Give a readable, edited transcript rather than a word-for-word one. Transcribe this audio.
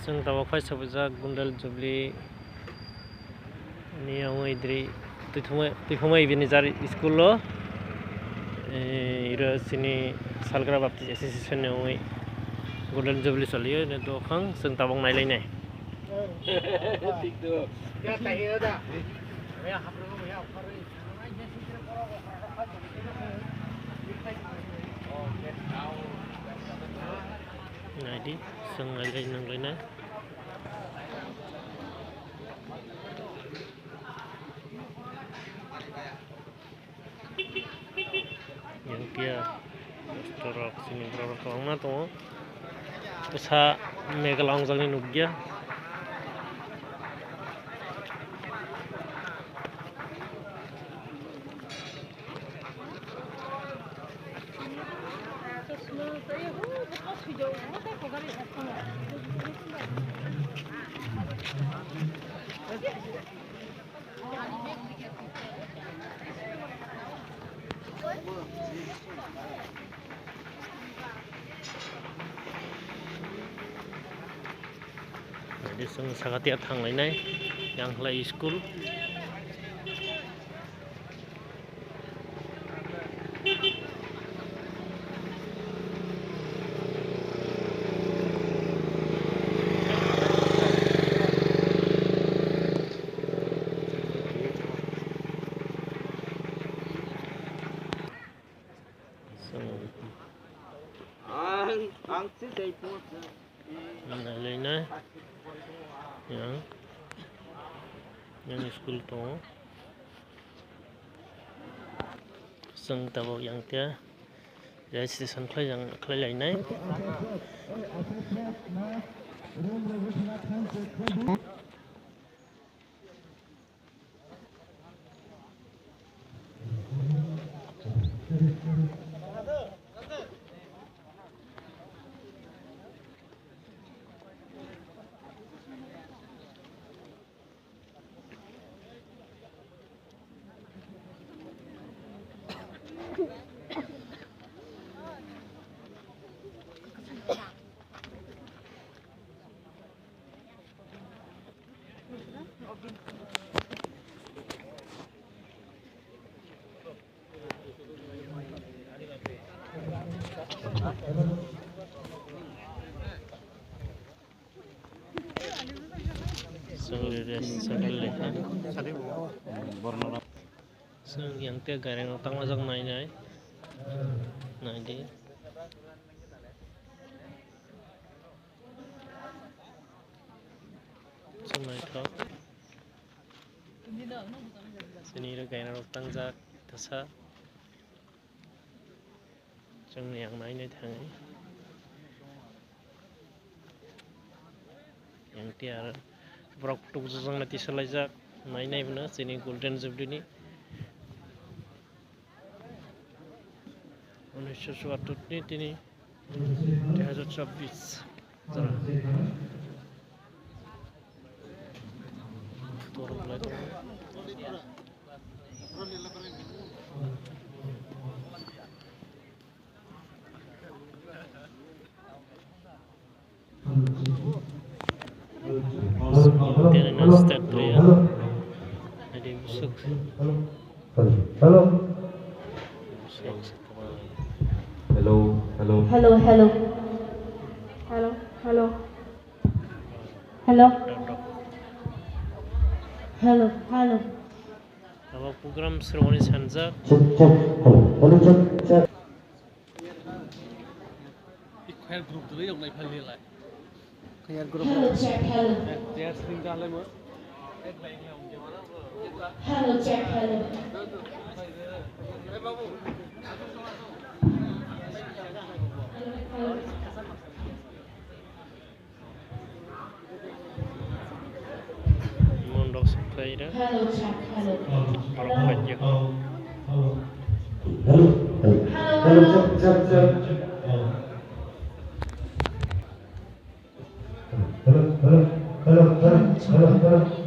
जों दाबाखाय सबजा गुन्दाल जुबली नियाव इद्रि तुइफुमाय बिनि जार स्कूल लो इरो सिनी सालग्रा बाप्ति एसोसिएशन ने गुन्दाल जुबली सलियो ने दोखां जों दाबां नायलायनाय ठीक दो या तायो दा या हाब्रु या फारै नायदि जों नायलायनांलायनाय yang dia storok sini berapa kalangna tuh usa megalang jangni nugya jadi जों साखाथियाव थांलायनाय यांख्लाय school nailai yang school tuh जों दाबाव yang dia registration खालायलायनाय जों yang dia gareng utang majang naik di semai thok sini ro gareng utang jak thasa जों yang naik थाङो yang dia brok tuk jang nati salaijak naik bana sini golden jubilee ni 1974 ni tini 2024 jara turun lagi Hello. Apa program serwani sanjak? Ikut grup dulu yang naik paling lah. Kayak grup. Dia sering dalam mah. Hello Jack, hello. Mondok sekali Hello Jack, hello. Orang banyak. Hello Jack.